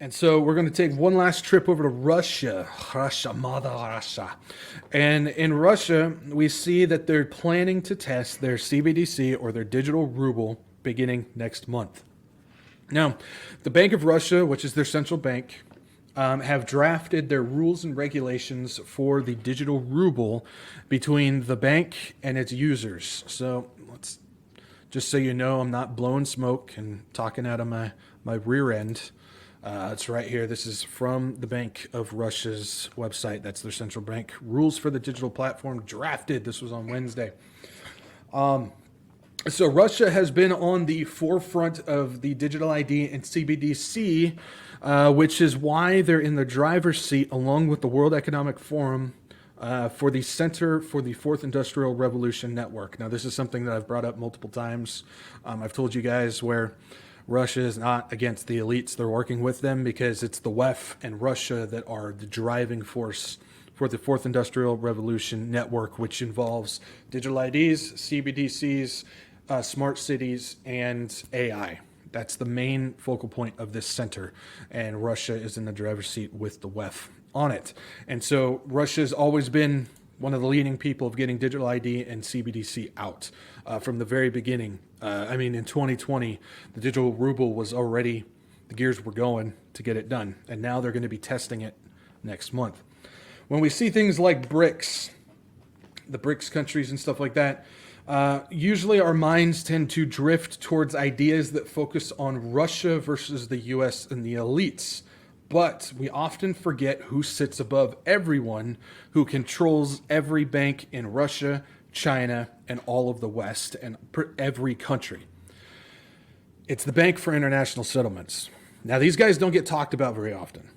And so we're going to take one last trip over to Russia. Russia, mother Russia. And in Russia, we see that they're planning to test their CBDC or their digital ruble beginning next month. Now, the Bank of Russia, which is their central bank, have drafted their rules and regulations for the digital ruble between the bank and its users. So let's just so you know, I'm not blowing smoke and talking out of my rear end. It's right here. This is from the Bank of Russia's website. That's their central bank. Rules for the digital platform drafted. This was on Wednesday. So Russia has been on the forefront of the digital ID and CBDC, which is why they're in the driver's seat along with the World Economic Forum for the Center for the Fourth Industrial Revolution Network. Now, this is something that I've brought up multiple times. I've told you guys where Russia is not against the elites. They're working with them because it's the WEF and Russia that are the driving force for the Fourth Industrial Revolution Network, which involves digital IDs, CBDCs, smart cities, and AI. That's the main focal point of this center, and Russia is in the driver's seat with the WEF on it. And so Russia's always been one of the leading people of getting digital ID and CBDC out from the very beginning. In 2020, the digital ruble was already, the gears were going to get it done, and now they're going to be testing it next month. When we see things like BRICS, the BRICS countries and stuff like that, usually our minds tend to drift towards ideas that focus on Russia versus the US and the elites. But we often forget who sits above everyone, who controls every bank in Russia, China, and all of the West, and every country. It's the Bank for International Settlements. Now, these guys don't get talked about very often,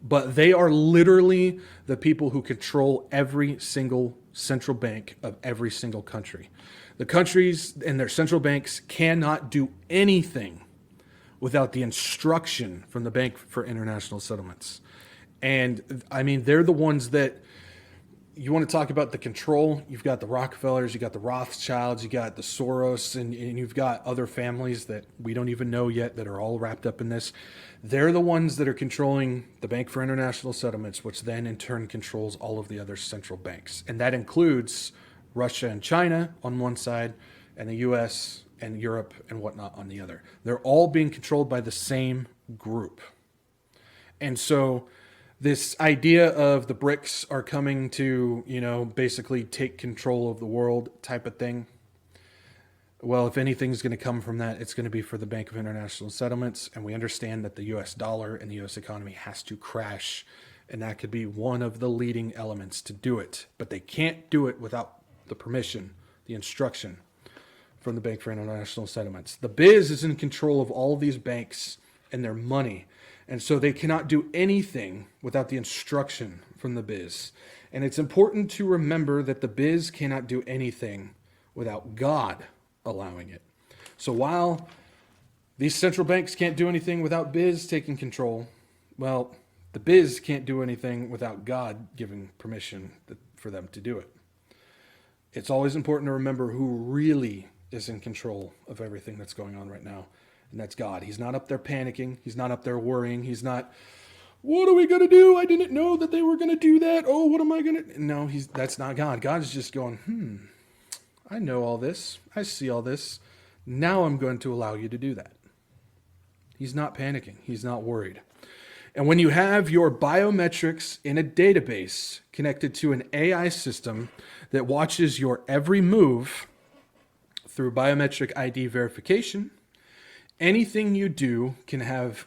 but they are literally the people who control every single central bank of every single country. The countries and their central banks cannot do anything without the instruction from the Bank for International Settlements. And they're the ones that you want to talk about the control. You've got the Rockefellers, you got the Rothschilds, you got the Soros, and you've got other families that we don't even know yet that are all wrapped up in this. They're the ones that are controlling the Bank for International Settlements, which then in turn controls all of the other central banks. And that includes Russia and China on one side, and the US and Europe and whatnot on the other. They're all being controlled by the same group. And so this idea of the BRICS are coming to, basically take control of the world type of thing. Well, if anything's going to come from that, it's going to be for the Bank of International Settlements. And we understand that the US dollar and the US economy has to crash. And that could be one of the leading elements to do it. But they can't do it without the permission, the instruction from the Bank for International Settlements. The biz is in control of all of these banks and their money. And so they cannot do anything without the instruction from the biz. And it's important to remember that the biz cannot do anything without God allowing it. So while these central banks can't do anything without biz taking control, well, the biz can't do anything without God giving permission for them to do it. It's always important to remember who really is in control of everything that's going on right now. And that's God. He's not up there panicking. He's not up there worrying. He's not, what are we going to do? I didn't know that they were going to do that. Oh, what am I going to? No, that's not God. God is just going, I know all this. I see all this. Now I'm going to allow you to do that. He's not panicking. He's not worried. And when you have your biometrics in a database connected to an AI system that watches your every move through biometric ID verification, anything you do can have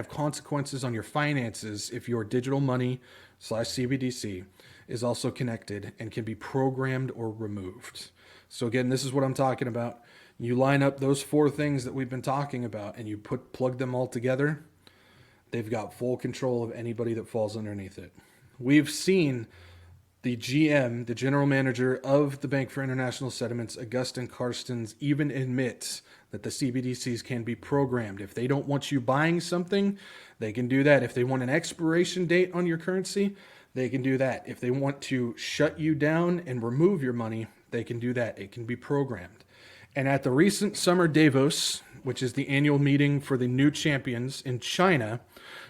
consequences on your finances if your digital money / CBDC is also connected and can be programmed or removed. So again, this is what I'm talking about. You line up those 4 things that we've been talking about and you plug them all together, they've got full control of anybody that falls underneath it. We've seen the GM, the general manager of the Bank for International Settlements, Augustin Carstens, even admits that the CBDCs can be programmed. If they don't want you buying something, they can do that. If they want an expiration date on your currency, they can do that. If they want to shut you down and remove your money, they can do that. It can be programmed. And at the recent Summer Davos, which is the annual meeting for the new champions in China,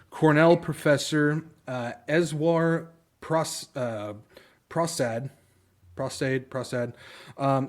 Cornell professor Eswar Prasad,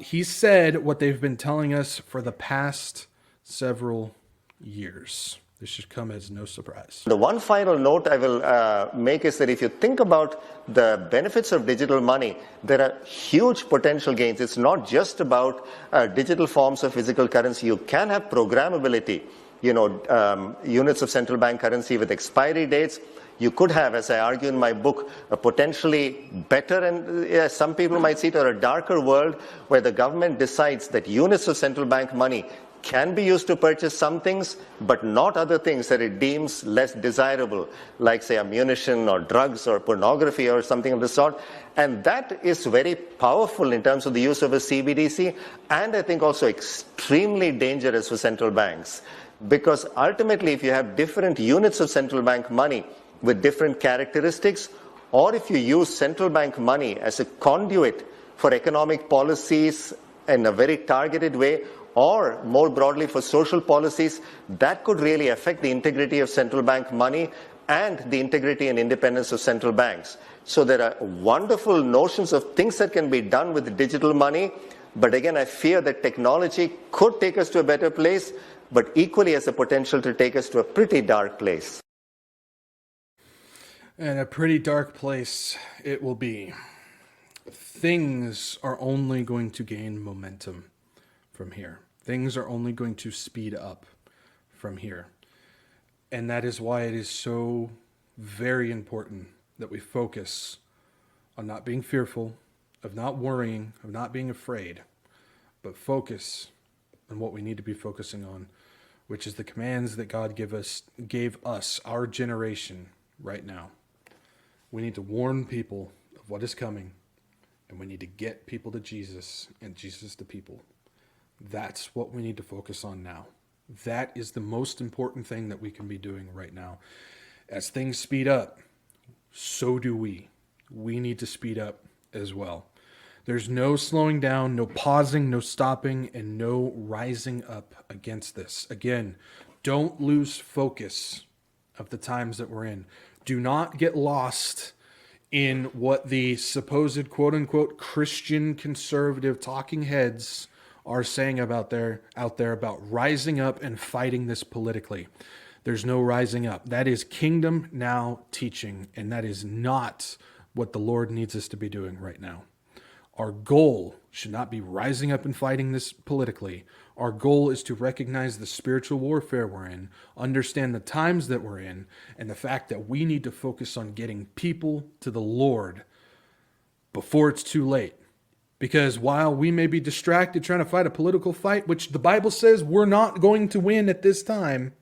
he said what they've been telling us for the past several years. This should come as no surprise. The one final note I will make is that if you think about the benefits of digital money, there are huge potential gains. It's not just about digital forms of physical currency. You can have programmability, units of central bank currency with expiry dates. You could have, as I argue in my book, a potentially better and some people might see it, or a darker world where the government decides that units of central bank money can be used to purchase some things, but not other things that it deems less desirable, like, say, ammunition or drugs or pornography or something of the sort. And that is very powerful in terms of the use of a CBDC, and I think also extremely dangerous for central banks. Because ultimately, if you have different units of central bank money with different characteristics, or if you use central bank money as a conduit for economic policies in a very targeted way, or more broadly for social policies, that could really affect the integrity of central bank money and the integrity and independence of central banks. So there are wonderful notions of things that can be done with digital money, but again, I fear that technology could take us to a better place, but equally has the potential to take us to a pretty dark place. And a pretty dark place it will be. Things are only going to gain momentum from here. Things are only going to speed up from here. And that is why it is so very important that we focus on not being fearful, of not worrying, of not being afraid, but focus on what we need to be focusing on, which is the commands that God gave us, our generation, right now. We need to warn people of what is coming, and we need to get people to Jesus and Jesus to people. That's what we need to focus on now. That is the most important thing that we can be doing right now. As things speed up, so do we. We need to speed up as well. There's no slowing down, no pausing, no stopping, and no rising up against this. Again, don't lose focus of the times that we're in. Do not get lost in what the supposed quote-unquote Christian conservative talking heads are saying out there about rising up and fighting this politically. There's no rising up. That is kingdom now teaching, and that is not what the Lord needs us to be doing right now. Our goal should not be rising up and fighting this politically. Our goal is to recognize the spiritual warfare we're in, understand the times that we're in, and the fact that we need to focus on getting people to the Lord before it's too late. Because while we may be distracted trying to fight a political fight, which the Bible says we're not going to win at this time,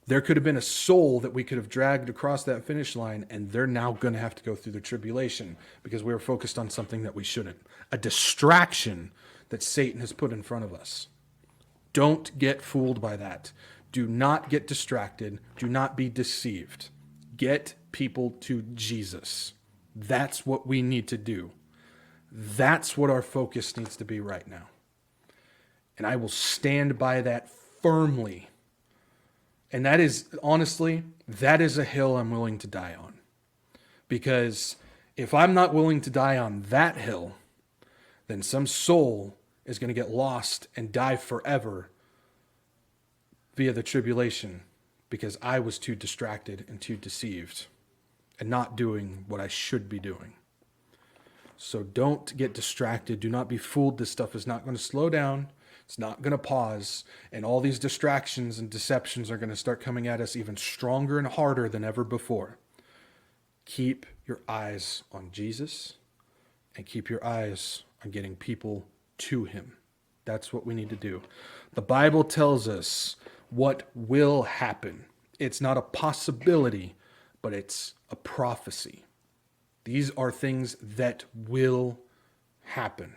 there could have been a soul that we could have dragged across that finish line, and they're now going to have to go through the tribulation because we were focused on something that we shouldn't. A distraction that Satan has put in front of us. Don't get fooled by that. Do not get distracted. Do not be deceived. Get people to Jesus. That's what we need to do. That's what our focus needs to be right now. And I will stand by that firmly. And that is, honestly, that is a hill I'm willing to die on. Because if I'm not willing to die on that hill, then some soul is going to get lost and die forever via the tribulation because I was too distracted and too deceived and not doing what I should be doing. So don't get distracted. Do not be fooled. This stuff is not going to slow down. It's not going to pause. And all these distractions and deceptions are going to start coming at us even stronger and harder than ever before. Keep your eyes on Jesus and keep your eyes on getting people to him. That's what we need to do. The Bible tells us what will happen. It's not a possibility, but it's a prophecy. These are things that will happen.